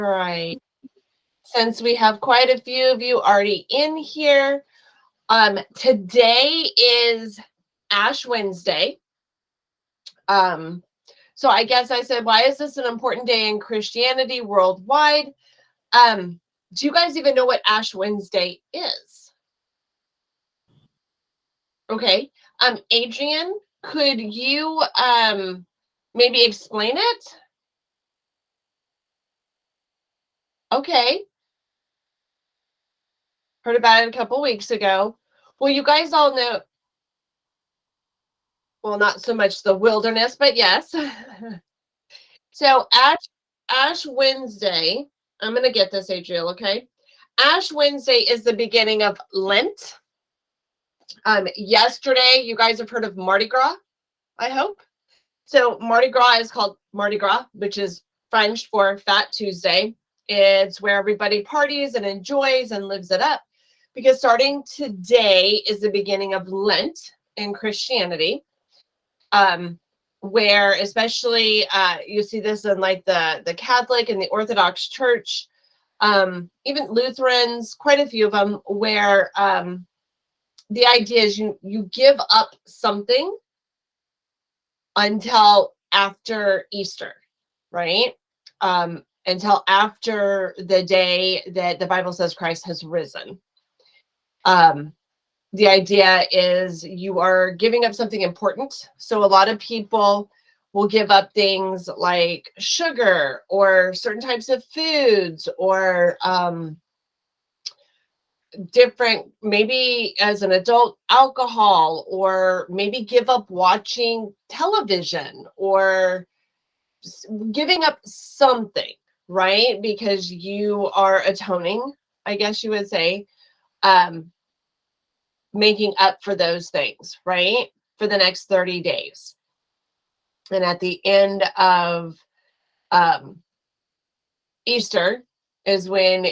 right. Since we have quite a few of you already in here, today is Ash Wednesday. So I guess I said, why is this an important day in Christianity worldwide? Do you guys even know what Ash Wednesday is? Okay. Adrian, could you maybe explain it? Okay. Heard about it a couple weeks ago. Well, you guys all know, well, not so much the wilderness, but yes. So Ash Wednesday, I'm going to get this, Adriel, okay? Ash Wednesday is the beginning of Lent. Yesterday, you guys have heard of Mardi Gras, I hope. So Mardi Gras is called Mardi Gras, which is French for Fat Tuesday. It's where everybody parties and enjoys and lives it up. Because starting today is the beginning of Lent in Christianity. Where especially you see this in like the Catholic and the Orthodox Church, even Lutherans, quite a few of them, where the idea is you give up something until after Easter, right? Until after the day that the Bible says Christ has risen. The idea is you are giving up something important. So a lot of people will give up things like sugar or certain types of foods or different, maybe as an adult, alcohol, or maybe give up watching television or giving up something, right? Because you are atoning, I guess you would say. Making up for those things, right? For the next 30 days. And at the end of Easter is when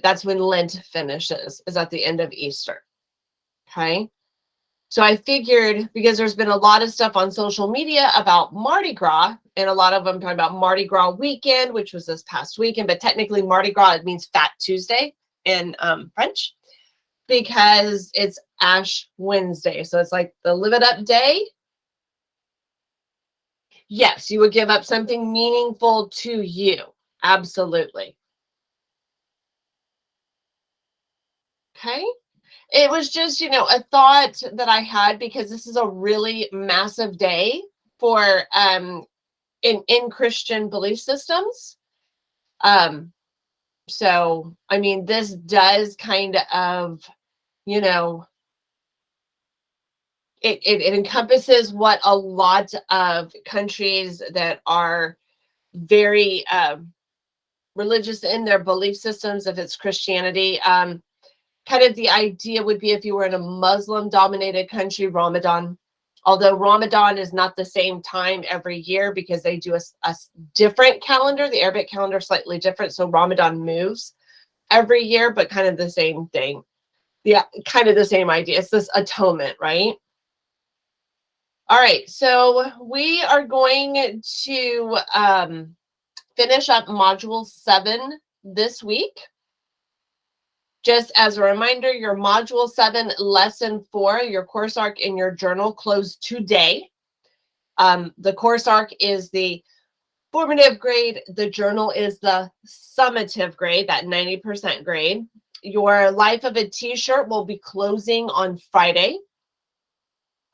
that's when Lent finishes, is at the end of Easter. Okay. So I figured, because there's been a lot of stuff on social media about Mardi Gras, and a lot of them talking about Mardi Gras weekend, which was this past weekend, but technically Mardi Gras, it means Fat Tuesday in French, because it's Ash Wednesday. So it's like the live it up day. Yes, you would give up something meaningful to you. Absolutely. Okay. It was just, a thought that I had, because this is a really massive day for in Christian belief systems. So I mean, this does kind of, it encompasses what a lot of countries that are very religious in their belief systems, if it's Christianity, kind of the idea would be, if you were in a Muslim dominated country, Ramadan, although Ramadan is not the same time every year, because they do a different calendar. The Arabic calendar is slightly different, so Ramadan moves every year, but kind of the same thing. Yeah, kind of the same idea. It's this atonement, right? All right, so we are going to finish up Module 7 this week. Just as a reminder, your Module 7, Lesson 4, your course arc in your journal closed today. The course arc is the formative grade. The journal is the summative grade, that 90% grade. Your Life of a T-shirt will be closing on Friday.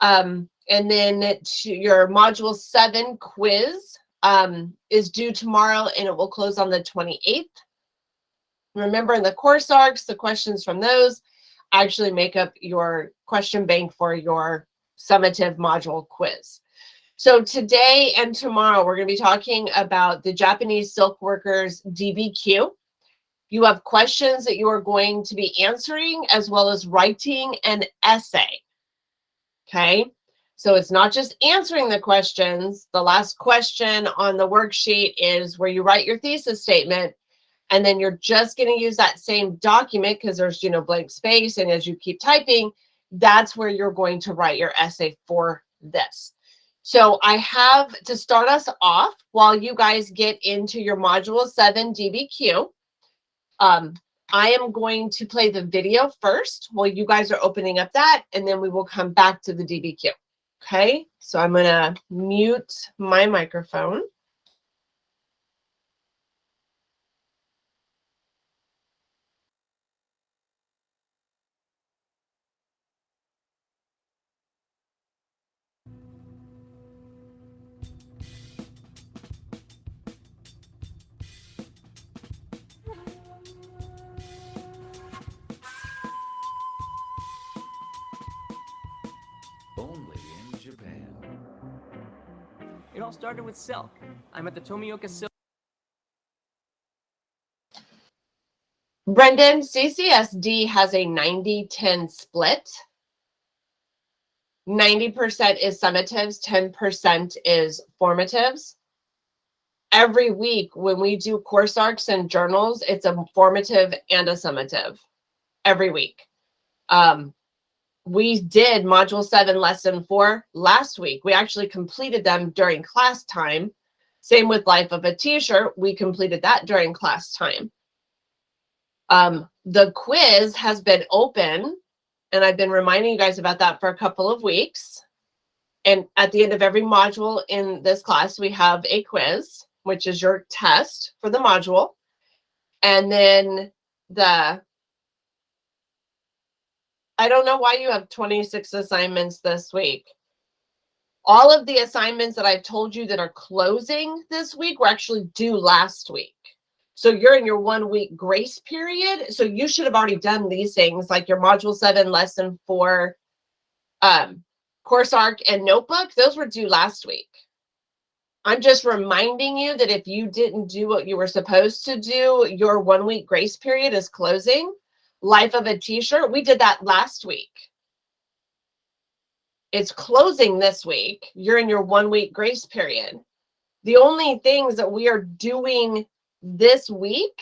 And then your Module 7 quiz is due tomorrow, and it will close on the 28th. Remember, in the course arcs, the questions from those actually make up your question bank for your summative module quiz. So today and tomorrow, we're going to be talking about the Japanese silk workers DBQ. You have questions that you are going to be answering, as well as writing an essay. Okay. So it's not just answering the questions. The last question on the worksheet is where you write your thesis statement, and then you're just going to use that same document, because there's, blank space. And as you keep typing, that's where you're going to write your essay for this. So I have to start us off while you guys get into your Module 7 DBQ. I am going to play the video first while you guys are opening up that, and then we will come back to the DBQ. Okay, so I'm going to mute my microphone. Only in Japan. It all started with silk. I'm at the Tomioka Silk. Brendan, CCSD has a 90-10 split. 90% is summatives, 10% is formatives. Every week when we do course arcs and journals, it's a formative and a summative every week. We did Module 7, Lesson 4 last week. We actually completed them during class time. Same with Life of a Teacher. We completed that during class time. The quiz has been open, and I've been reminding you guys about that for a couple of weeks. And at the end of every module in this class, we have a quiz, which is your test for the module. And then I don't know why you have 26 assignments this week. All of the assignments that I've told you that are closing this week were actually due last week. So you're in your 1 week grace period. So you should have already done these things like your Module 7, Lesson 4, course arc, and notebook. Those were due last week. I'm just reminding you that if you didn't do what you were supposed to do, your 1 week grace period is closing. Life of a T-shirt, we did that last week. It's closing this week. You're in your 1 week grace period. The only things that we are doing this week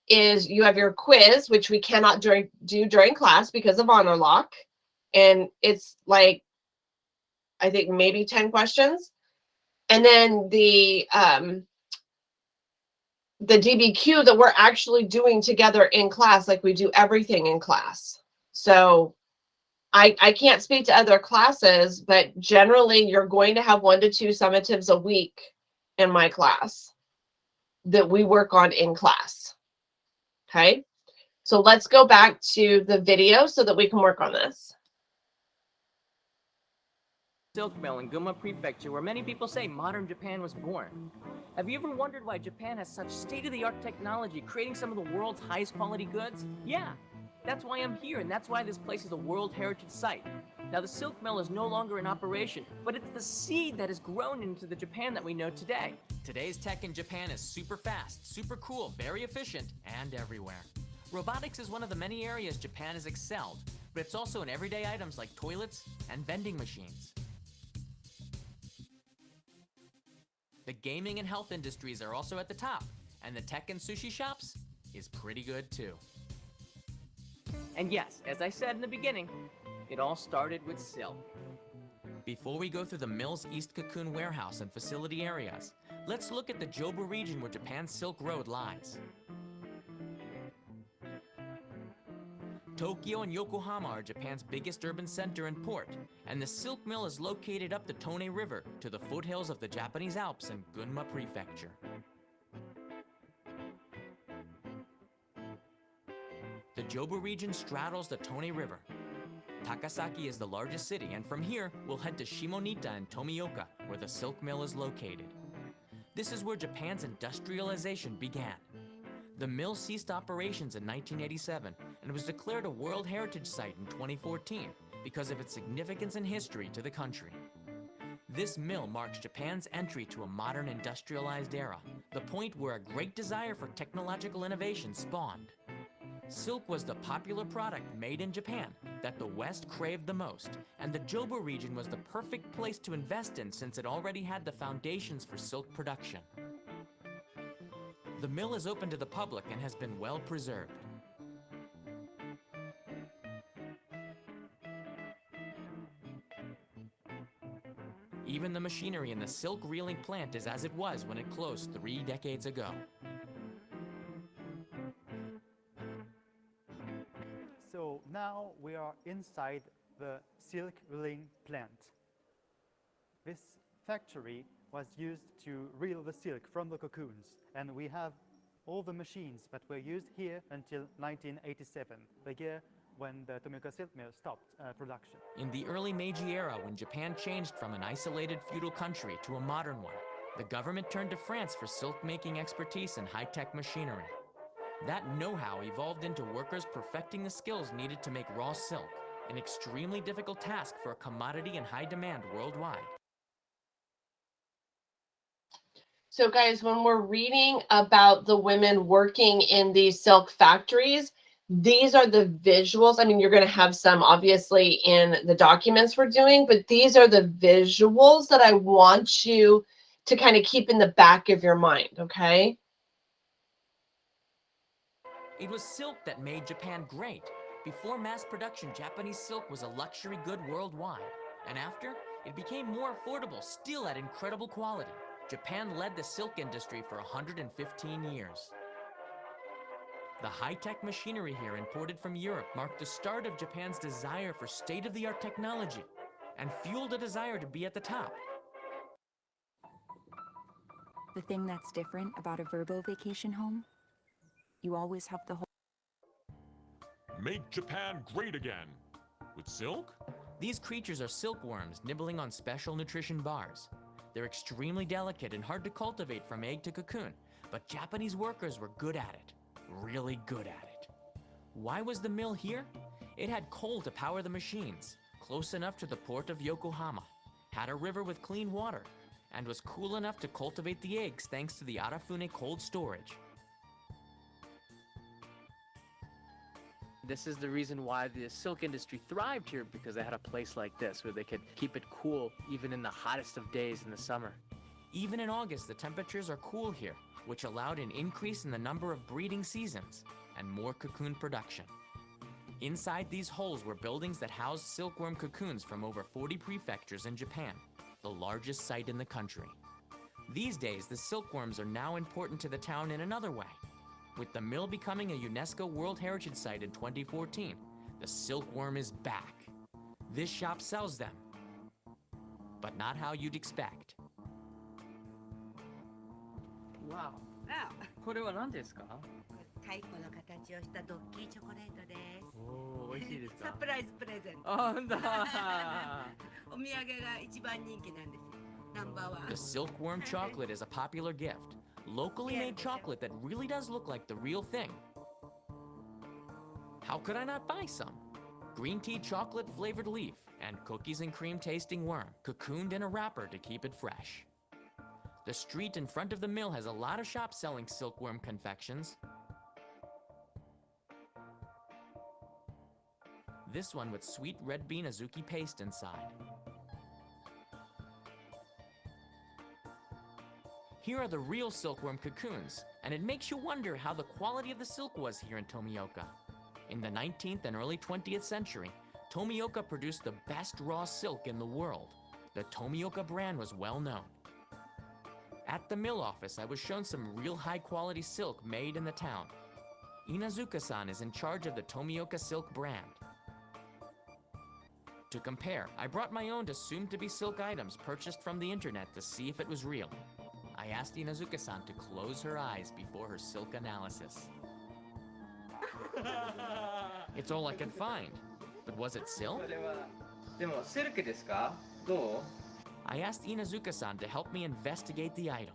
is you have your quiz, which we cannot do during class because of honor lock. And it's like, I think maybe 10 questions. And then the DBQ that we're actually doing together in class, like we do everything in class. So I can't speak to other classes, but generally you're going to have 1 to 2 summatives a week in my class that we work on in class. Okay, so let's go back to the video so that we can work on this. Silk mill in Gunma Prefecture, where many people say modern Japan was born. Have you ever wondered why Japan has such state-of-the-art technology, creating some of the world's highest quality goods? Yeah, that's why I'm here, and that's why this place is a World Heritage Site. Now, the silk mill is no longer in operation, but it's the seed that has grown into the Japan that we know today. Today's tech in Japan is super fast, super cool, very efficient, and everywhere. Robotics is one of the many areas Japan has excelled, but it's also in everyday items like toilets and vending machines. The gaming and health industries are also at the top, and the tech and sushi shops is pretty good too. And yes, as I said in the beginning, it all started with silk. Before we go through the mill's East Cocoon warehouse and facility areas, let's look at the Jobu region where Japan's Silk Road lies. Tokyo and Yokohama are Japan's biggest urban center and port, and the silk mill is located up the Tone River to the foothills of the Japanese Alps in Gunma Prefecture. The Jobu region straddles the Tone River. Takasaki is the largest city, and from here, we'll head to Shimonita and Tomioka, where the silk mill is located. This is where Japan's industrialization began. The mill ceased operations in 1987 and was declared a World Heritage Site in 2014 because of its significance and history to the country. This mill marks Japan's entry to a modern industrialized era, the point where a great desire for technological innovation spawned. Silk was the popular product made in Japan that the West craved the most, and the Jobu region was the perfect place to invest in since it already had the foundations for silk production. The mill is open to the public and has been well preserved. Even the machinery in the silk reeling plant is as it was when it closed 3 decades ago. So now we are inside the silk reeling plant. This factory was used to reel the silk from the cocoons, and we have all the machines that were used here until 1987, the year when the Tomioka silk mill stopped production. In the early Meiji era, when Japan changed from an isolated feudal country to a modern one, the government turned to France for silk-making expertise and high-tech machinery. That know-how evolved into workers perfecting the skills needed to make raw silk, an extremely difficult task for a commodity in high demand worldwide. So guys, when we're reading about the women working in these silk factories, these are the visuals. I mean, you're going to have some obviously in the documents we're doing, but these are the visuals that I want you to kind of keep in the back of your mind, okay? It was silk that made Japan great. Before mass production, Japanese silk was a luxury good worldwide. And after, it became more affordable, still at incredible quality. Japan led the silk industry for 115 years. The high-tech machinery here imported from Europe marked the start of Japan's desire for state-of-the-art technology and fueled a desire to be at the top. The thing that's different about a Verbo vacation home, you always have the whole. Make Japan great again. With silk? These creatures are silkworms nibbling on special nutrition bars. They're extremely delicate and hard to cultivate from egg to cocoon, but Japanese workers were good at it. Really good at it. Why was the mill here? It had coal to power the machines, close enough to the port of Yokohama, had a river with clean water, and was cool enough to cultivate the eggs thanks to the Arafune cold storage. This is the reason why the silk industry thrived here, because they had a place like this where they could keep it cool even in the hottest of days in the summer. Even in August, the temperatures are cool here, which allowed an increase in the number of breeding seasons and more cocoon production. Inside these holes were buildings that housed silkworm cocoons from over 40 prefectures in Japan, the largest site in the country. These days, the silkworms are now important to the town in another way. With the mill becoming a UNESCO World Heritage Site in 2014, the silkworm is back. This shop sells them, but not how you'd expect. Wow. あ、これは何ですか？太鼓の形をしたドッキーチョコレートです。おー、美味しいですか？サプライズプレゼント。あ、ほんだ。お土産が一番人気なんですよ。ナンバーワン。 The silkworm chocolate is a popular gift. Locally made chocolate that really does look like the real thing. How could I not buy some? Green tea chocolate flavored leaf and cookies and cream tasting worm, cocooned in a wrapper to keep it fresh. The street in front of the mill has a lot of shops selling silkworm confections. This one with sweet red bean azuki paste inside. Here are the real silkworm cocoons, and it makes you wonder how the quality of the silk was here in Tomioka. In the 19th and early 20th century, Tomioka produced the best raw silk in the world. The Tomioka brand was well known. At the mill office, I was shown some real high-quality silk made in the town. Inazuka-san is in charge of the Tomioka silk brand. To compare, I brought my own assumed-to-be silk items purchased from the internet to see if it was real. I asked Inazuka-san to close her eyes before her silk analysis. It's all I could find. But was it silk? これはでもシルクですか？どう？ I asked Inazuka-san to help me investigate the item.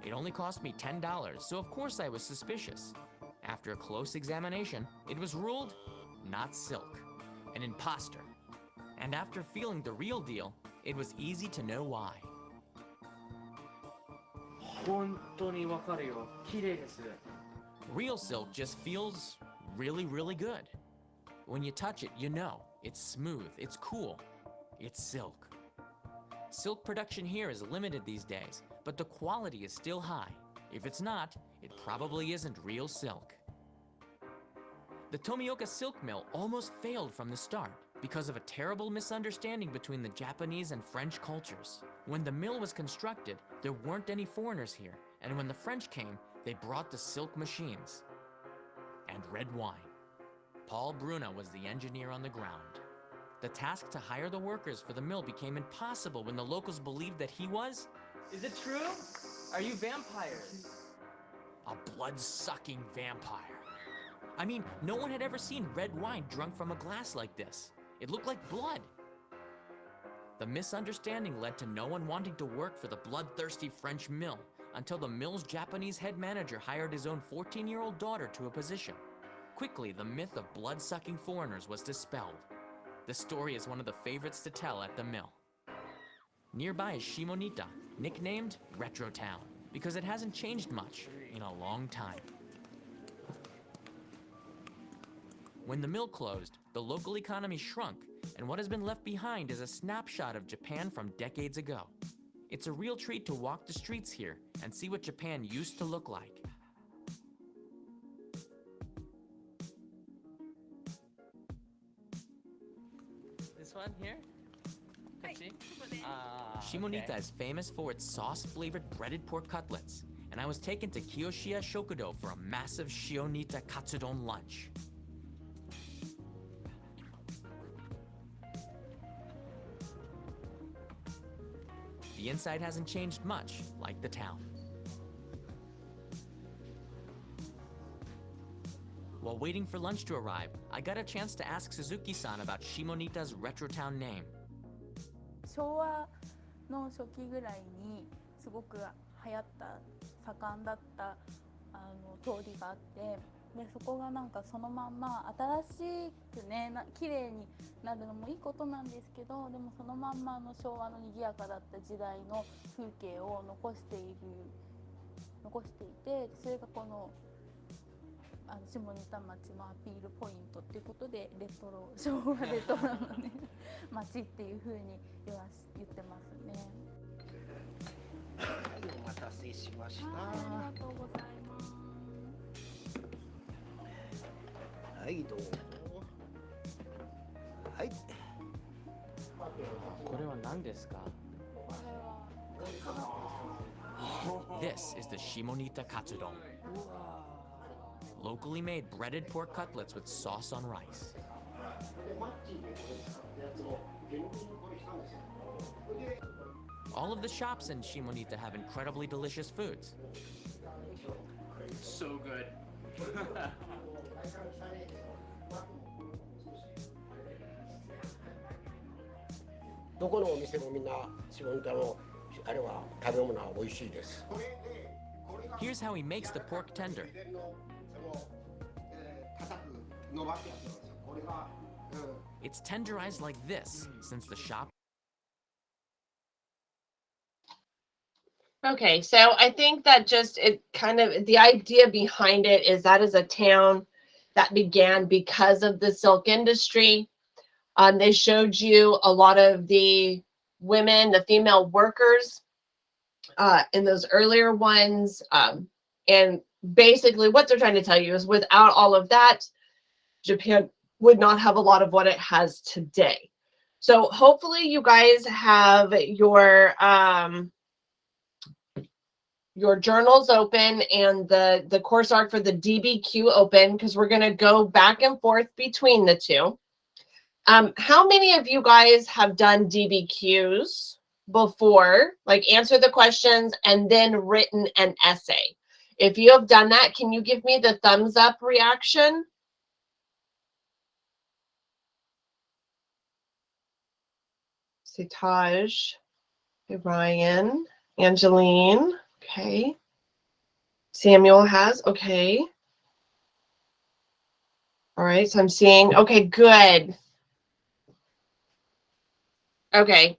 It only cost me $10, so of course I was suspicious. After a close examination, it was ruled not silk, an imposter. And after feeling the real deal, it was easy to know why. 本当にわかるよ。綺麗です。 Real silk just feels really, really good. When you touch it, you know. It's smooth, it's cool, it's silk. Silk production here is limited these days, but the quality is still high. If it's not, it probably isn't real silk. The Tomioka silk mill almost failed from the start because of a terrible misunderstanding between the Japanese and French cultures. When the mill was constructed, there weren't any foreigners here, and when the French came, they brought the silk machines and red wine. Paul Bruna was the engineer on the ground. The task to hire the workers for the mill became impossible when the locals believed that he was Is it true? Are you vampires? a blood-sucking vampire. I mean, no one had ever seen red wine drunk from a glass like this. It looked like blood. The misunderstanding led to no one wanting to work for the bloodthirsty French mill until the mill's Japanese head manager hired his own 14-year-old daughter to a position. Quickly, the myth of blood-sucking foreigners was dispelled. The story is one of the favorites to tell at the mill. Nearby is Shimonita, nicknamed Retro Town, because it hasn't changed much in a long time. When the mill closed, the local economy shrunk, and what has been left behind is a snapshot of Japan from decades ago. It's a real treat to walk the streets here and see what Japan used to look like. This one here? Pepsi? Shimonita is famous for its sauce-flavored breaded pork cutlets, and I was taken to Kiyoshiya Shokudo for a massive Shionita katsudon lunch. The inside hasn't changed much, like the town. While waiting for lunch to arrive, I got a chance to ask Suzuki-san about Shimonita's retro town name. 昭和の初期ぐらいにすごく流行った盛んだった通りがあって、でそこがなんかそのまんま新しくね綺麗になるのもいいことなんですけど、でもそのまんま昭和の賑やかだった時代の風景を残していて、それがこの下仁田町のアピールポイントっていうことで昭和レトロのね町っていう風に言ってますね。お待たせしました。ありがとうございます。はいどうも。はい。これは何ですか? This is the Shimonita Katsudon. Locally made breaded pork cutlets with sauce on rice. All of the shops in Shimonita have incredibly delicious foods. So good. どこのお店もみんな下仁田のあれは食べ物は美味しいです。 Here's how he makes the pork tender. It's tenderized like this, since the shop. Okay, so I think that just it kind of the idea behind it is that is a town that began because of the silk industry. They showed you a lot of the women, the female workers in those earlier ones. And basically what they're trying to tell you is without all of that, Japan would not have a lot of what it has today. So hopefully you guys have your journals open and the course arc for the DBQ open, because we're going to go back and forth between the two. How many of you guys have done DBQs before, like answer the questions and then written an essay? If you have done that, can you give me the thumbs up reaction? Taj, Ryan, Angeline, okay. Samuel has, okay. All right, so I'm seeing, okay, good. Okay,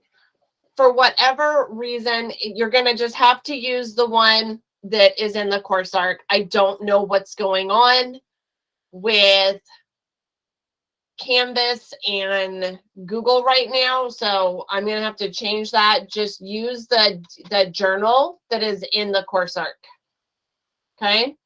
for whatever reason, you're going to just have to use the one that is in the course arc. I don't know what's going on with Canvas and Google right now, so I'm going to have to change that. Just use the journal that is in the course arc. Okay?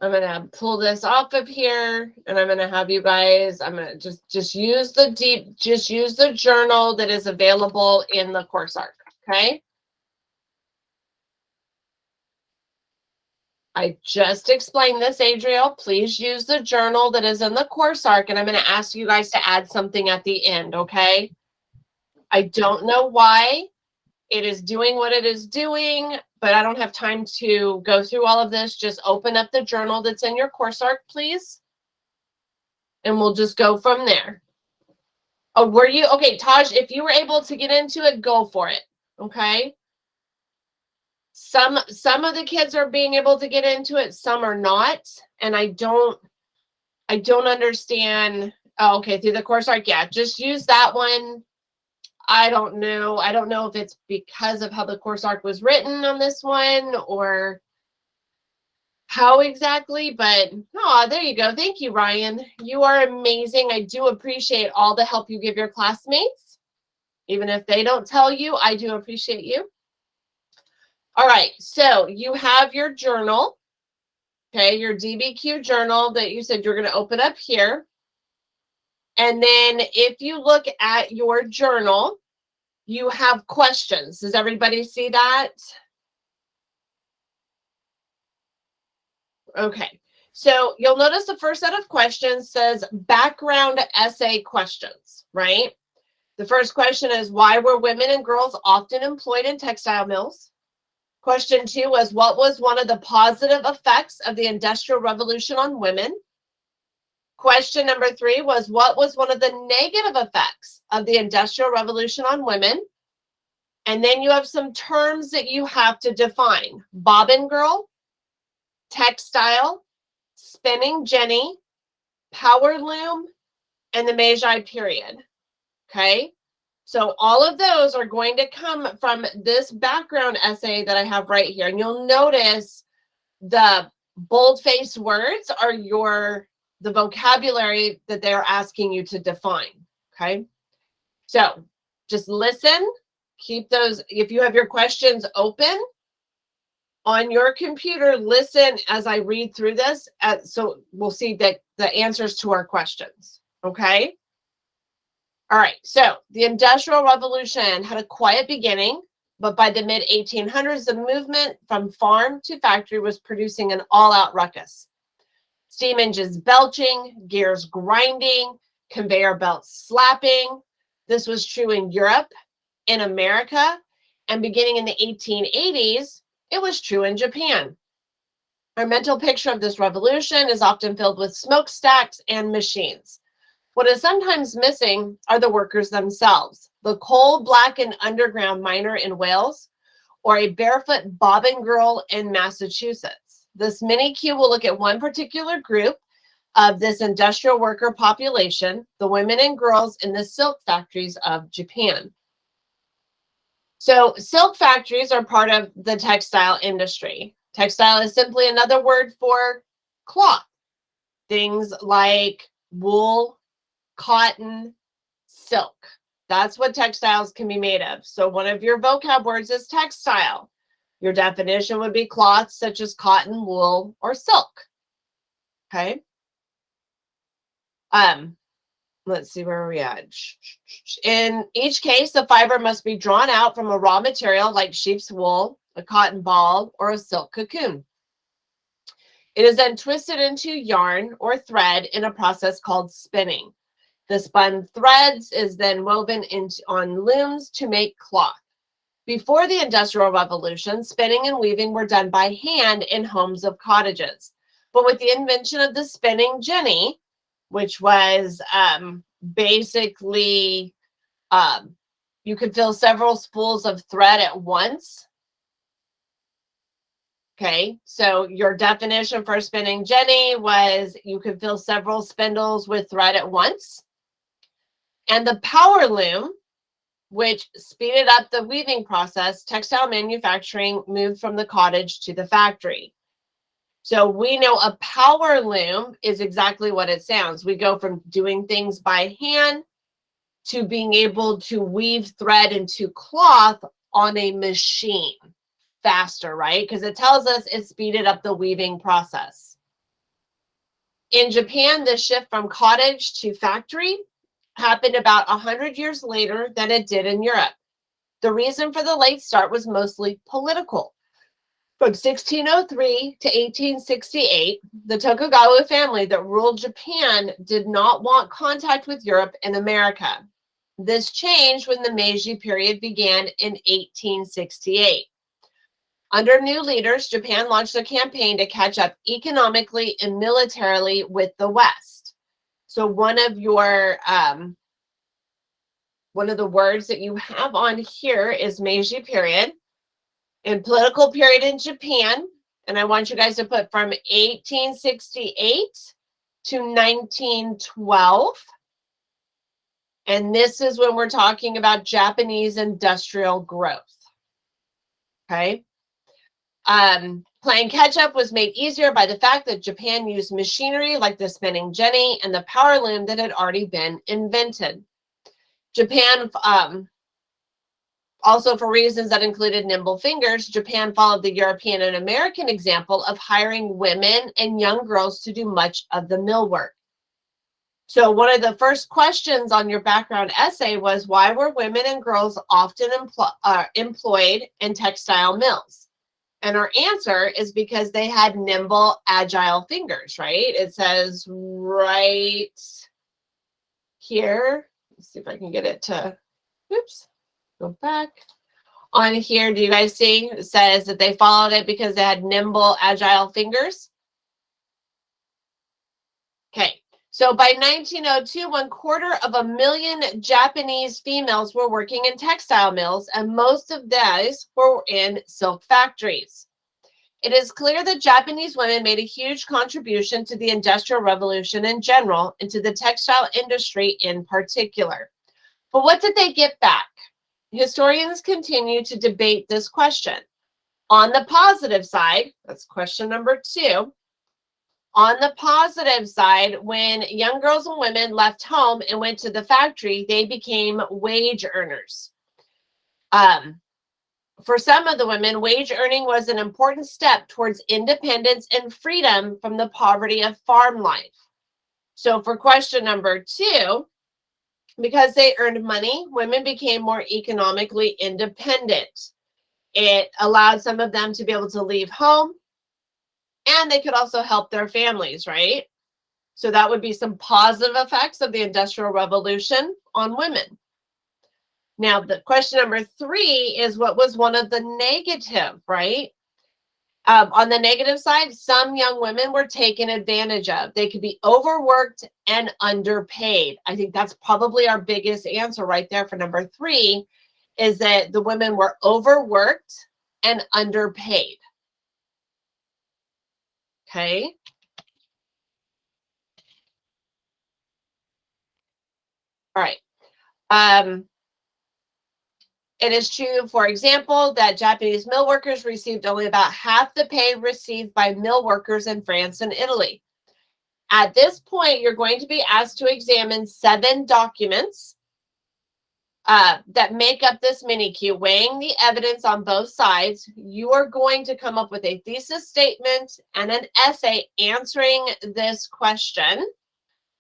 I'm gonna pull this off of here, and I'm gonna have you guys. I'm gonna just use the journal that is available in the course arc. Okay. I just explained this, Adriel. Please use the journal that is in the course arc, and I'm going to ask you guys to add something at the end. Okay. I don't know why it is doing what it is doing, but I don't have time to go through all of this. Just open up the journal that's in your course arc, please. And we'll just go from there. Oh, were you? Okay, Taj, if you were able to get into it, go for it. Okay. Some of the kids are being able to get into it, some are not. And I don't understand. Oh, okay, through the course arc. Yeah, just use that one. I don't know. I don't know if it's because of how the course arc was written on this one or how exactly, but oh, there you go. Thank you, Ryan. You are amazing. I do appreciate all the help you give your classmates. Even if they don't tell you, I do appreciate you. All right, so you have your journal, okay, your DBQ journal that you said you're going to open up here. And then if you look at your journal, you have questions. Does everybody see that? Okay, so you'll notice the first set of questions says background essay questions, right? The first question is, why were women and girls often employed in textile mills? Question 2 was, what was one of the positive effects of the Industrial Revolution on women? Question number 3 was, what was one of the negative effects of the Industrial Revolution on women? And then you have some terms that you have to define. Bobbin girl, textile, spinning jenny, power loom, and the Meiji period. Okay? So all of those are going to come from this background essay that I have right here. And you'll notice the bold-faced words are the vocabulary that they're asking you to define. Okay? So just listen. Keep those, if you have your questions open on your computer, listen as I read through this. So we'll see that the answers to our questions. Okay? All right, so the Industrial Revolution had a quiet beginning, but by the mid-1800s, the movement from farm to factory was producing an all-out ruckus. Steam engines belching, gears grinding, conveyor belts slapping. This was true in Europe, in America, and beginning in the 1880s, it was true in Japan. Our mental picture of this revolution is often filled with smokestacks and machines. What is sometimes missing are the workers themselves, the coal-blackened underground miner in Wales, or a barefoot bobbin girl in Massachusetts. This mini-Q will look at one particular group of this industrial worker population, the women and girls in the silk factories of Japan. So silk factories are part of the textile industry. Textile is simply another word for cloth. Things like wool, cotton, silk. That's what textiles can be made of. So one of your vocab words is textile. Your definition would be cloth such as cotton, wool, or silk. Okay. Let's see, where are we at? In each case, the fiber must be drawn out from a raw material like sheep's wool, a cotton ball, or a silk cocoon. It is then twisted into yarn or thread in a process called spinning. The spun threads is then woven on looms to make cloth. Before the Industrial Revolution, spinning and weaving were done by hand in homes of cottages. But with the invention of the spinning jenny, which was basically you could fill several spools of thread at once. Okay, so your definition for spinning jenny was you could fill several spindles with thread at once. And the power loom, which speeded up the weaving process, textile manufacturing moved from the cottage to the factory. So we know a power loom is exactly what it sounds. We go from doing things by hand to being able to weave thread into cloth on a machine faster, right? Because it tells us it speeded up the weaving process. In Japan, the shift from cottage to factory happened about 100 years later than it did in Europe. The reason for the late start was mostly political. From 1603 to 1868, the Tokugawa family that ruled Japan did not want contact with Europe and America. This changed when the Meiji period began in 1868. Under new leaders, Japan launched a campaign to catch up economically and militarily with the West. So one of the words that you have on here is Meiji period. In political period in Japan, and I want you guys to put from 1868 to 1912. And this is when we're talking about Japanese industrial growth. Okay. Playing catch up was made easier by the fact that Japan used machinery like the spinning jenny and the power loom that had already been invented. Japan, also for reasons that included nimble fingers, Japan followed the European and American example of hiring women and young girls to do much of the mill work. So one of the first questions on your background essay was, why were women and girls often employed in textile mills? And our answer is because they had nimble, agile fingers, right? It says right here. Let's see if I can get it to, oops. Go back. On here, do you guys see? It says that they followed it because they had nimble, agile fingers. Okay, so by 1902, 250,000 Japanese females were working in textile mills, and most of those were in silk factories. It is clear that Japanese women made a huge contribution to the Industrial Revolution in general, and to the textile industry in particular. But what did they get back? Historians continue to debate this question. On the positive side, that's question number 2. On the positive side, when young girls and women left home and went to the factory, they became wage earners. For some of the women, wage earning was an important step towards independence and freedom from the poverty of farm life. So for question number 2, because they earned money, women became more economically independent. It allowed some of them to be able to leave home, and they could also help their families, right? So that would be some positive effects of the Industrial Revolution on women. Now, the question number 3 is, what was one of the negative, right? On the negative side, some young women were taken advantage of. They could be overworked and underpaid. I think that's probably our biggest answer right there for number 3, is that the women were overworked and underpaid. Okay. All right. It is true, for example, that Japanese mill workers received only about half the pay received by mill workers in France and Italy. At this point, you're going to be asked to examine 7 documents that make up this mini-Q, weighing the evidence on both sides. You are going to come up with a thesis statement and an essay answering this question.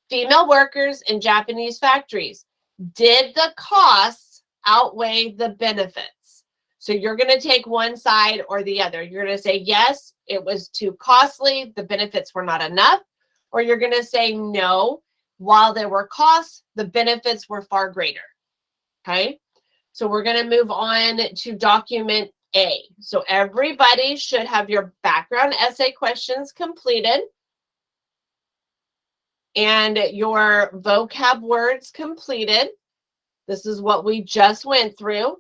Female workers in Japanese factories. Did the costs outweigh the benefits? So you're going to take one side or the other. You're going to say, yes, it was too costly, the benefits were not enough. Or you're going to say, no, while there were costs, the benefits were far greater. Okay, so we're going to move on to document A. So everybody should have your background essay questions completed and your vocab words completed. This is what we just went through.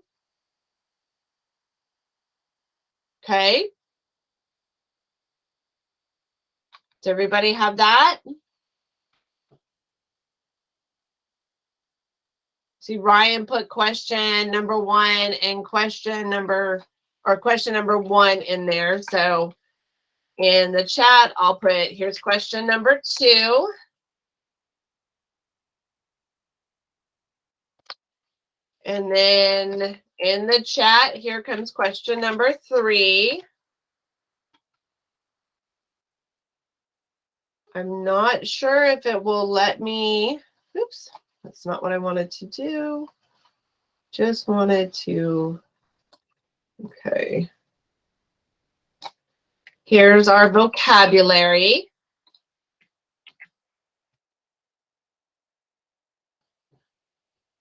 Okay. Does everybody have that? See, Ryan put question number 1 and question number 1 in there. So in the chat, I'll put, here's question number 2. And then in the chat, here comes question number 3. I'm not sure if it will let me. Oops, that's not what I wanted to do. Just wanted to. Okay. Here's our vocabulary.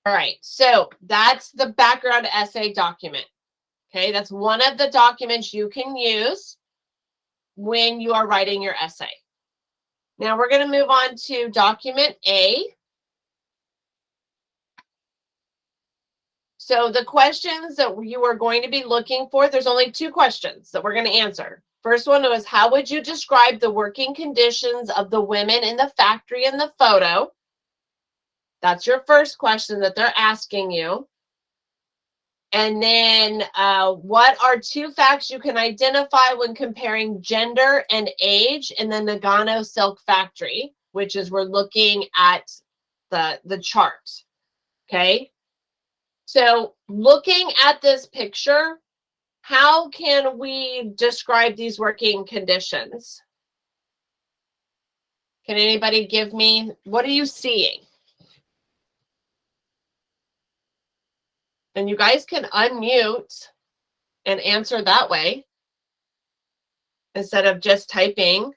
All right, so that's the background essay document. Okay, that's one of the documents you can use when you are writing your essay. Now we're going to move on to document A. So the questions that you are going to be looking for, there's only 2 questions that we're going to answer. First one was, how would you describe the working conditions of the women in the factory in the photo? That's your first question that they're asking you. And then what are 2 facts you can identify when comparing gender and age in the Nagano silk factory, which is we're looking at the chart. Okay. So looking at this picture, how can we describe these working conditions? Can anybody give me, what are you seeing? And you guys can unmute and answer that way instead of just typing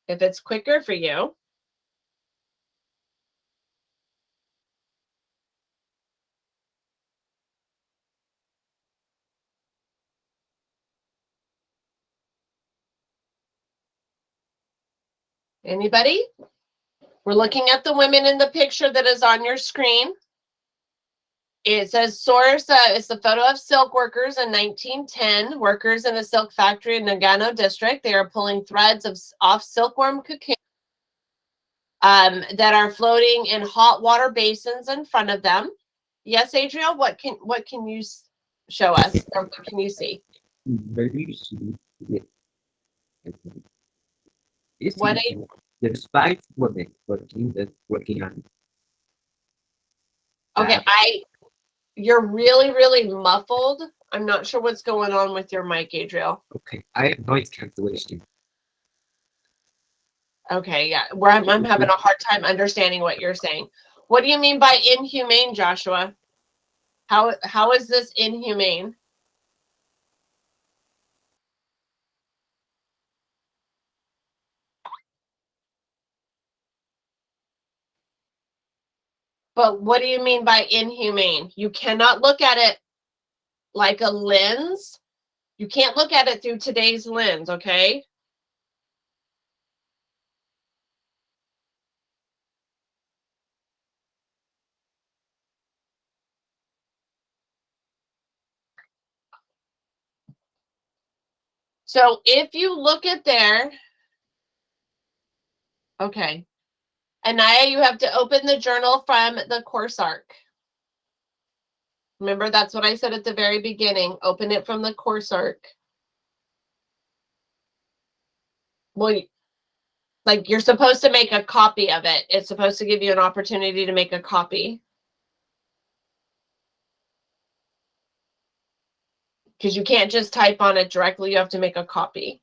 if it's quicker for you. Anybody? We're looking at the women in the picture that is on your screen. It says source, it's the photo of silk workers in 1910, workers in a silk factory in Nagano district. They are pulling threads off silkworm cocoon that are floating in hot water basins in front of them. Yes, Adriel, what can you show us, or what can you see? Very sweet. It's What there's 5 women working on okay, that. you're really, really muffled. I'm not sure what's going on with your mic, Adriel. Okay, I have noise cancellation. Okay, yeah, where I'm having a hard time understanding what you're saying. What do you mean by inhumane, Joshua? How is this inhumane? But what do you mean by inhumane? You cannot look at it like a lens. You can't look at it through today's lens, okay? So if you look at there, okay. Anaya, you have to open the journal from the course arc. Remember, that's what I said at the very beginning. Open it from the course arc. Well, like you're supposed to make a copy of it. It's supposed to give you an opportunity to make a copy. Because you can't just type on it directly. You have to make a copy.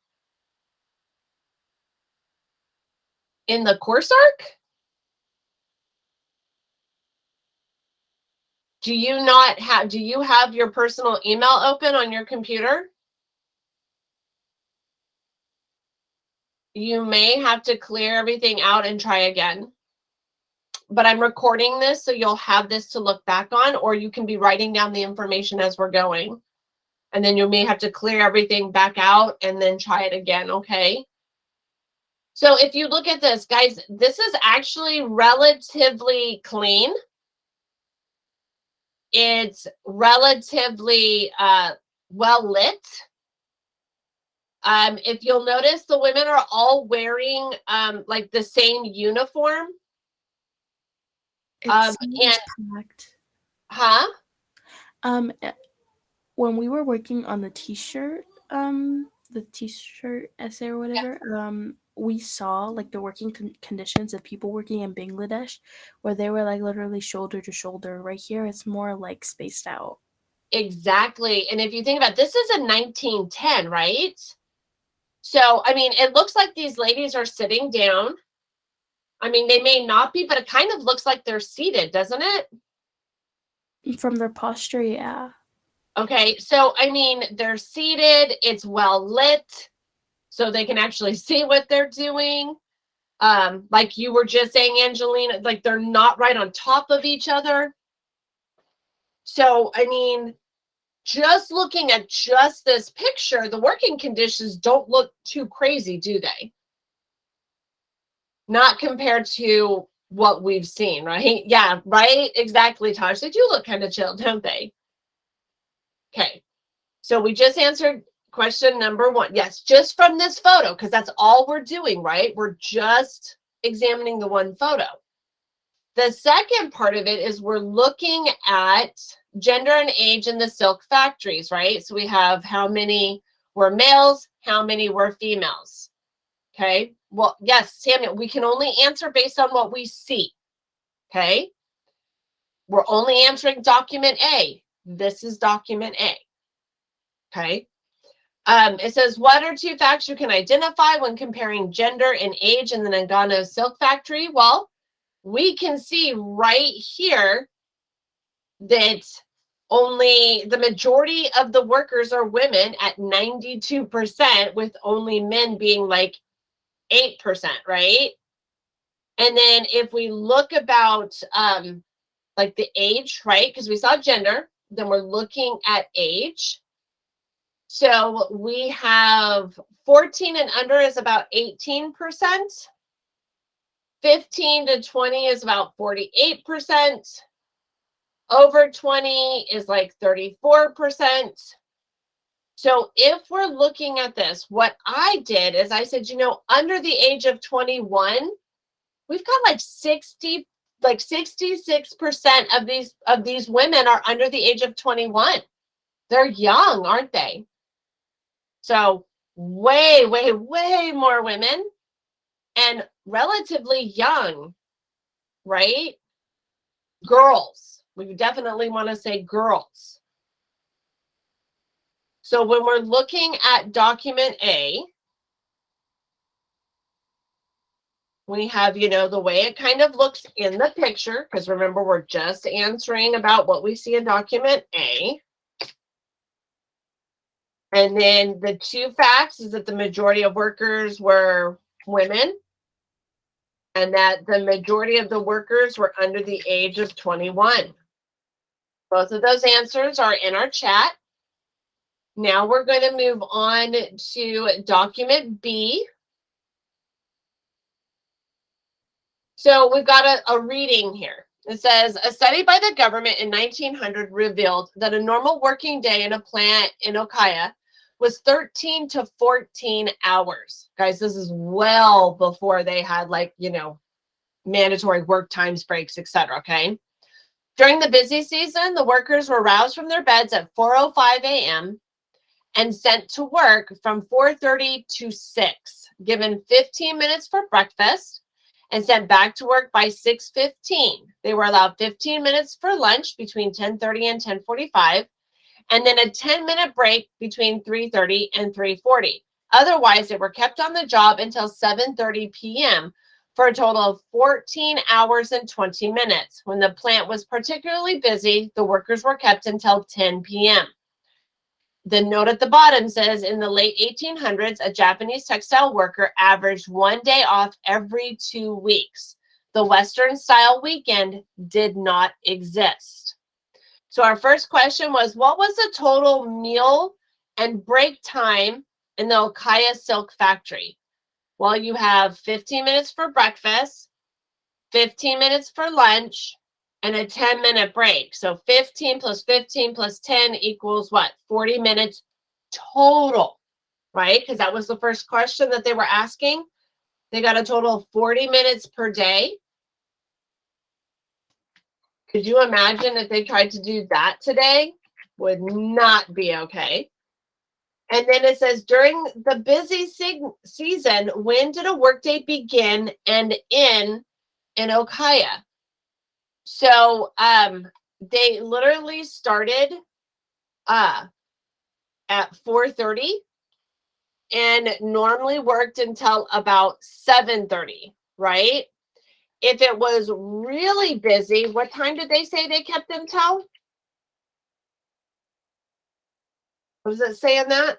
In the course arc? Do you have your personal email open on your computer? You may have to clear everything out and try again. But I'm recording this, so you'll have this to look back on, or you can be writing down the information as we're going. And then you may have to clear everything back out and then try it again, okay? So if you look at this, guys, this is actually relatively clean. It's relatively well lit. If you'll notice, the women are all wearing like the same uniform. It's And correct. huh? When we were working on the t-shirt essay or whatever, we saw like the working conditions of people working in Bangladesh, where they were like literally shoulder to shoulder. Right here, it's more like spaced out. Exactly. And if you think about it, this is a 1910, right? So, I mean, it looks like these ladies are sitting down. I mean, they may not be, but it kind of looks like they're seated, doesn't it? From their posture, yeah. Okay, so I mean, they're seated, it's well lit, so they can actually see what they're doing. Like you were just saying, Angelina, like they're not right on top of each other. So, I mean, just looking at just this picture, the working conditions don't look too crazy, do they? Not compared to what we've seen, right? Yeah, right? Exactly, Tosh. They do look kind of chill, don't they? Okay. So we just answered question number 1. Yes, just from this photo, because that's all we're doing, right? We're just examining the one photo. The second part of it is we're looking at gender and age in the silk factories, right? So we have how many were males, how many were females. Okay. Well, yes, Samuel, we can only answer based on what we see. Okay. We're only answering document A. This is document A. Okay. It says, what are 2 facts you can identify when comparing gender and age in the Nagano silk factory? Well, we can see right here that only the majority of the workers are women at 92%, with only men being like 8%, right? And then if we look about like the age, right? Because we saw gender, then we're looking at age. So we have 14 and under is about 18%. 15 to 20 is about 48%. Over 20 is like 34%. So if we're looking at this, what I did is I said, you know, under the age of 21, we've got like 66% of these women are under the age of 21. They're young, aren't they? So way, way, way more women and relatively young, right? Girls. We definitely want to say girls. So when we're looking at document A, we have, you know, the way it kind of looks in the picture, because remember, we're just answering about what we see in document A. And then the 2 facts is that the majority of workers were women and that the majority of the workers were under the age of 21. Both of those answers are in our chat. Now we're going to move on to document B. So we've got a reading here. It says, a study by the government in 1900 revealed that a normal working day in a plant in Okaya was 13 to 14 hours. Guys, this is well before they had, like, you know, mandatory work times, breaks, etc. Okay. During the busy season, the workers were roused from their beds at 4:05 a.m. and sent to work from 4:30 to 6, given 15 minutes for breakfast, and sent back to work by 6:15. They were allowed 15 minutes for lunch between 10:30 and 10:45, and then a 10-minute break between 3:30 and 3:40. Otherwise, they were kept on the job until 7:30 p.m. for a total of 14 hours and 20 minutes. When the plant was particularly busy, the workers were kept until 10 p.m. The note at the bottom says, in the late 1800s, a Japanese textile worker averaged 1 day off every 2 weeks. The Western style weekend did not exist. So our first question was, what was the total meal and break time in the Okaya Silk Factory? Well, you have 15 minutes for breakfast, 15 minutes for lunch, and a 10-minute break. So 15 plus 15 plus 10 equals what? 40 minutes total, right? Because that was the first question that they were asking. They got a total of 40 minutes per day. Could you imagine if they tried to do that today? Would not be okay. And then it says, during the busy season, when did a workday begin and end in Okaya? So they literally started at 4:30 and normally worked until about 7:30, right? If it was really busy, what time did they say they kept them till? Was it saying that?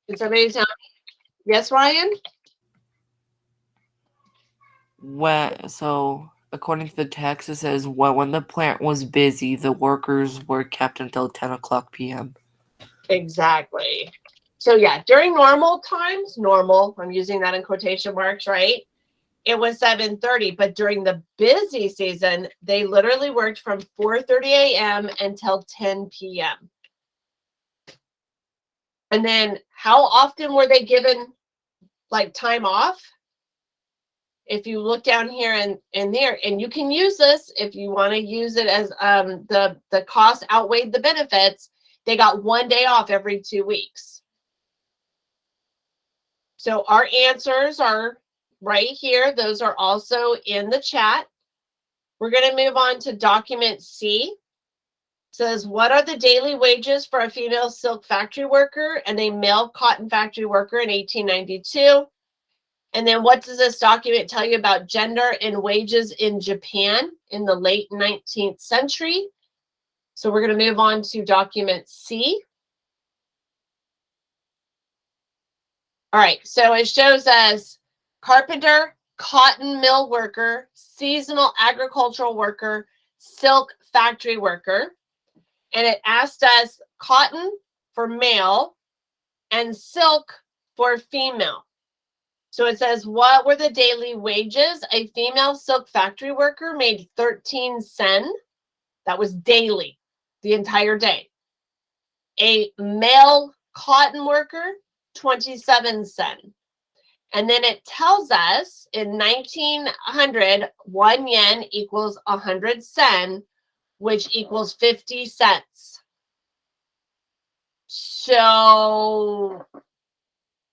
Did somebody tell me? Yes, Ryan? So according to the text, it says when the plant was busy, the workers were kept until 10 o'clock p.m. Exactly. So yeah, during normal times, normal, I'm using that in quotation marks, right? It was 7:30, but during the busy season, they literally worked from 4:30 a.m. until 10 p.m. And then how often were they given like time off? If you look down here and there, and you can use this if you want to use it as the cost outweighed the benefits, they got 1 day off every 2 weeks. So our answers are right here. Those are also in the chat. We're going to move on to document C. It says, what are the daily wages for a female silk factory worker and a male cotton factory worker in 1892? And then what does this document tell you about gender and wages in Japan in the late 19th century? So we're going to move on to document C. All right, so it shows us carpenter, cotton mill worker, seasonal agricultural worker, silk factory worker. And it asked us cotton for male and silk for female. So it says, what were the daily wages? A female silk factory worker made 13 sen. That was daily, the entire day. A male cotton worker, 27 sen. And then it tells us in 1900, 1 yen equals 100 sen, which equals 50 cents. So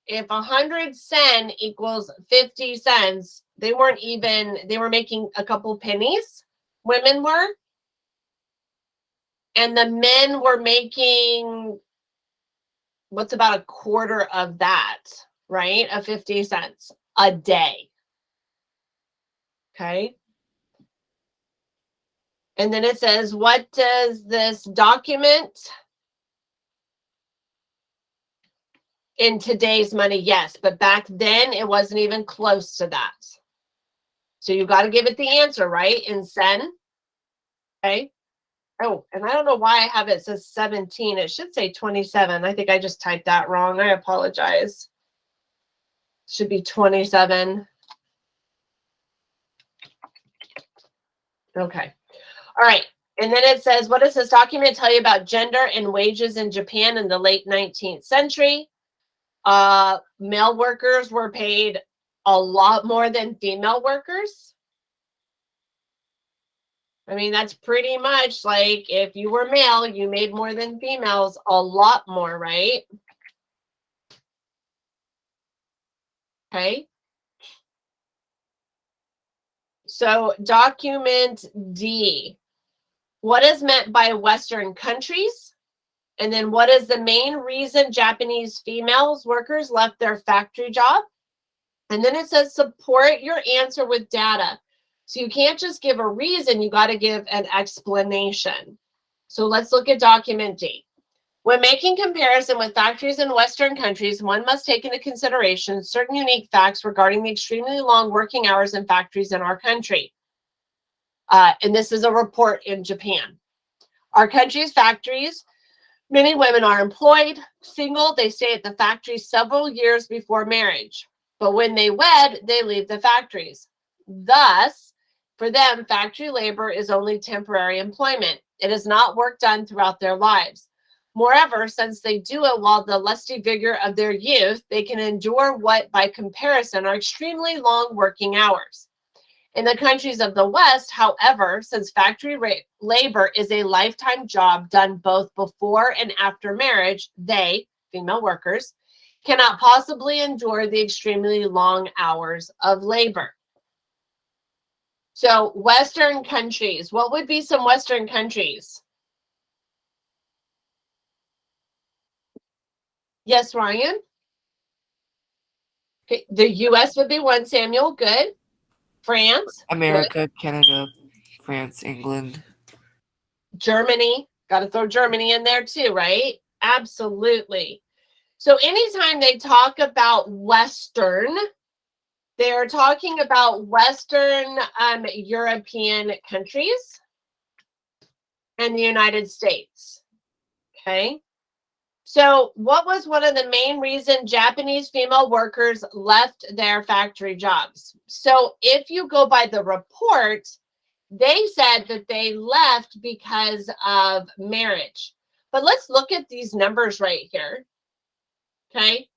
if 100 sen equals 50 cents, they were making a couple pennies, women were. And the men were making, what's about a quarter of that, right? Of 50 cents a day. Okay. And then it says, what does this document in today's money? Yes, but back then it wasn't even close to that. So you got to give it the answer, right? In sen. Okay. Oh, and I don't know why I have it says 17. It should say 27. I think I just typed that wrong. I apologize. Should be 27. Okay. All right. And then it says, what does this document tell you about gender and wages in Japan in the late 19th century? Male workers were paid a lot more than female workers. I mean, that's pretty much like if you were male, you made more than females, a lot more, right? Okay. So document D. What is meant by Western countries? And then what is the main reason Japanese females workers left their factory job? And then it says support your answer with data. So you can't just give a reason, you got to give an explanation. So let's look at document D. When making comparison with factories in Western countries, one must take into consideration certain unique facts regarding the extremely long working hours in factories in our country. And this is a report in Japan. Our country's factories, many women are employed, single, they stay at the factory several years before marriage. But when they wed, they leave the factories. Thus, for them, factory labor is only temporary employment. It is not work done throughout their lives. Moreover, since they do it while the lusty vigor of their youth, they can endure what, by comparison, are extremely long working hours. In the countries of the West, however, since factory labor is a lifetime job done both before and after marriage, they, female workers, cannot possibly endure the extremely long hours of labor. So Western countries, what would be some Western countries? Yes, Ryan? Okay, the US would be one, Samuel. Good. France. America, Canada, France, England. Germany. Got to throw Germany in there too, right? Absolutely. So anytime they talk about Western, they're talking about Western European countries and the United States. Okay. So what was one of the main reasons Japanese female workers left their factory jobs? So if you go by the report, they said that they left because of marriage. But let's look at these numbers right here. Okay.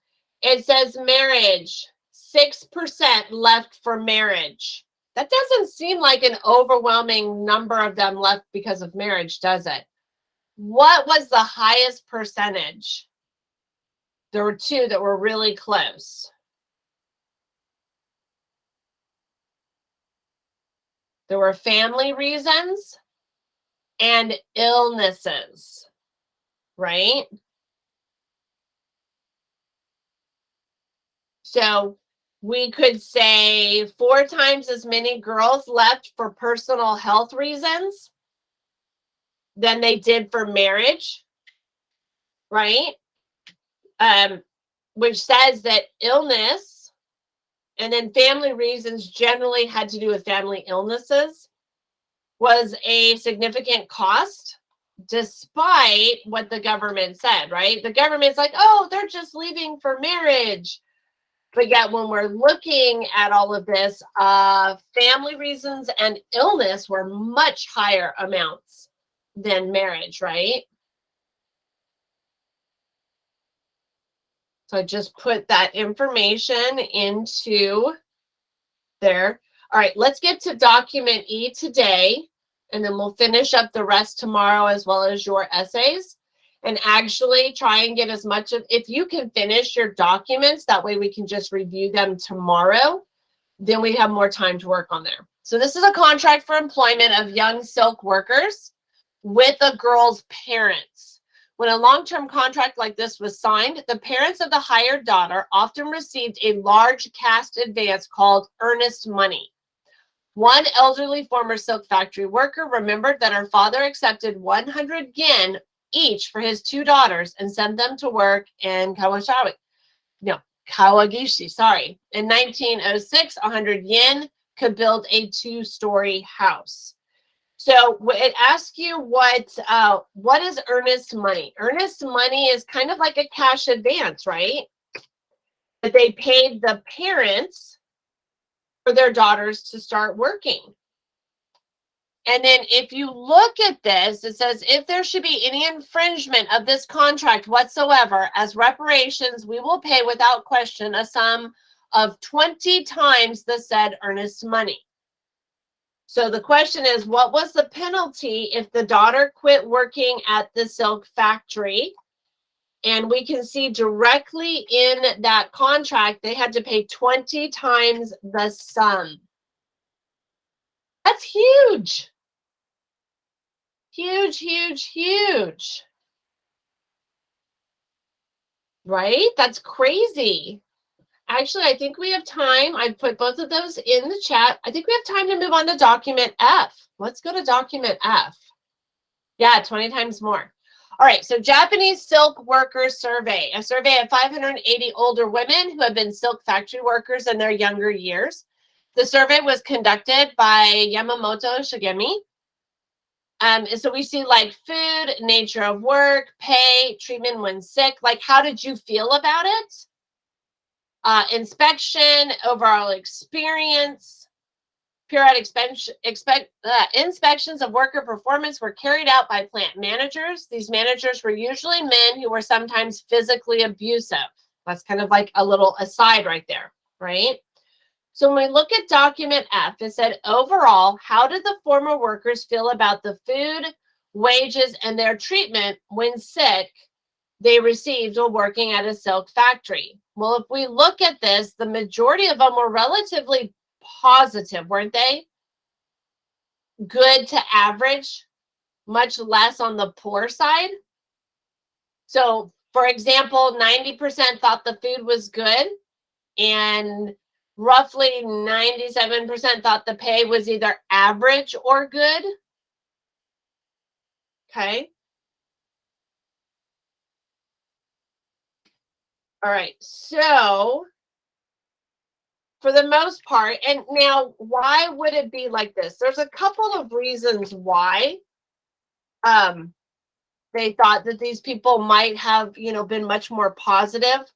It says marriage, 6% left for marriage. That doesn't seem like an overwhelming number of them left because of marriage, does it? What was the highest percentage? There were two that were really close. There were family reasons and illnesses, right? So we could say 4 times as many girls left for personal health reasons than they did for marriage, right? Which says that illness and then family reasons generally had to do with family illnesses was a significant cost, despite what the government said, right? The government's like, oh, they're just leaving for marriage. But yet when we're looking at all of this, family reasons and illness were much higher amounts than marriage, right? So I just put that information into there. All right, let's get to document E today, and then we'll finish up the rest tomorrow as well as your essays. And actually try and get as much of, if you can finish your documents, that way we can just review them tomorrow, then we have more time to work on there. So this is a contract for employment of young silk workers with a girl's parents. When a long-term contract like this was signed, the parents of the hired daughter often received a large cash advance called earnest money. One elderly former silk factory worker remembered that her father accepted 100 yen each for his 2 daughters and sent them to work in Kawagishi. In 1906, 100 yen could build a 2-story house. So it asks you what is earnest money? Earnest money is kind of like a cash advance, right? That they paid the parents for their daughters to start working. And then if you look at this, it says, if there should be any infringement of this contract whatsoever, as reparations, we will pay without question a sum of 20 times the said earnest money. So the question is, what was the penalty if the daughter quit working at the silk factory? And we can see directly in that contract, they had to pay 20 times the sum. That's huge. Huge, huge, huge. Right? That's crazy. Actually, I think we have time. I've put both of those in the chat. I think we have time to move on to document F. Let's go to document F. Yeah, 20 times more. All right, so Japanese silk workers survey. A survey of 580 older women who have been silk factory workers in their younger years. The survey was conducted by Yamamoto Shigemi. So we see like food, nature of work, pay, treatment when sick. Like, how did you feel about it? Inspection, overall experience, periodic inspections of worker performance were carried out by plant managers. These managers were usually men who were sometimes physically abusive. That's kind of like a little aside right there, right? So when we look at document F, it said, overall, how did the former workers feel about the food, wages, and their treatment when sick they received while working at a silk factory? Well, if we look at this, the majority of them were relatively positive, weren't they? good to average, much less on the poor side. So, for example, 90% thought the food was good, and roughly 97% thought the pay was either average or good. Okay. All right. So, for the most part, and now why would it be like this? There's a couple of reasons why they thought that these people might have, been much more positive.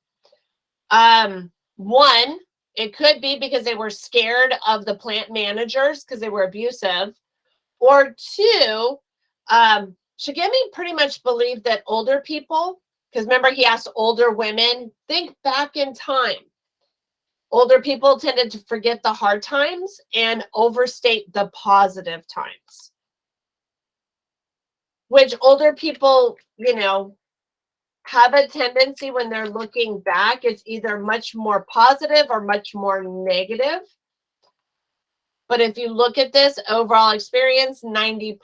One, it could be because they were scared of the plant managers because they were abusive. Or two, Shigemi pretty much believed that older people, because remember he asked older women, think back in time. Older people tended to forget the hard times and overstate the positive times. Which older people, have a tendency when they're looking back, it's either much more positive or much more negative. But if you look at this overall experience, 90%,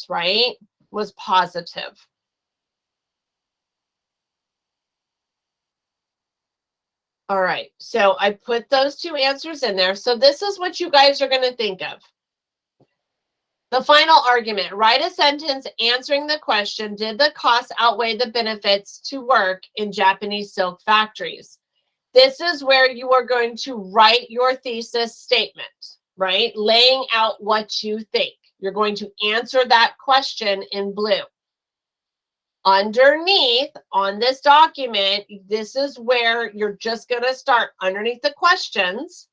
right, was positive. All right, so I put those two answers in there. So this is what you guys are going to think of. The final argument, write a sentence answering the question, did the costs outweigh the benefits to work in Japanese silk factories? This is where you are going to write your thesis statement, right? Laying out what you think. You're going to answer that question in blue. Underneath on this document, this is where you're just going to start underneath the questions,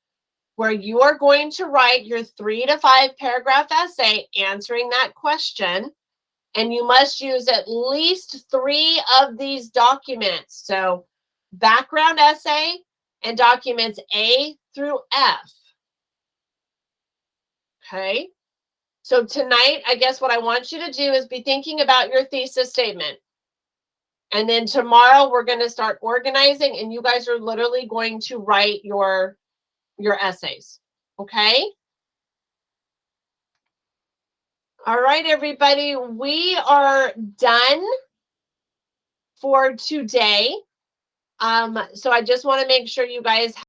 where you are going to write your 3 to 5 paragraph essay answering that question. And you must use at least 3 of these documents. So background essay and documents A through F. Okay. So tonight, I guess what I want you to do is be thinking about your thesis statement. And then tomorrow we're going to start organizing, and you guys are literally going to write your essays. Okay? All right, everybody. We are done for today. So I just want to make sure you guys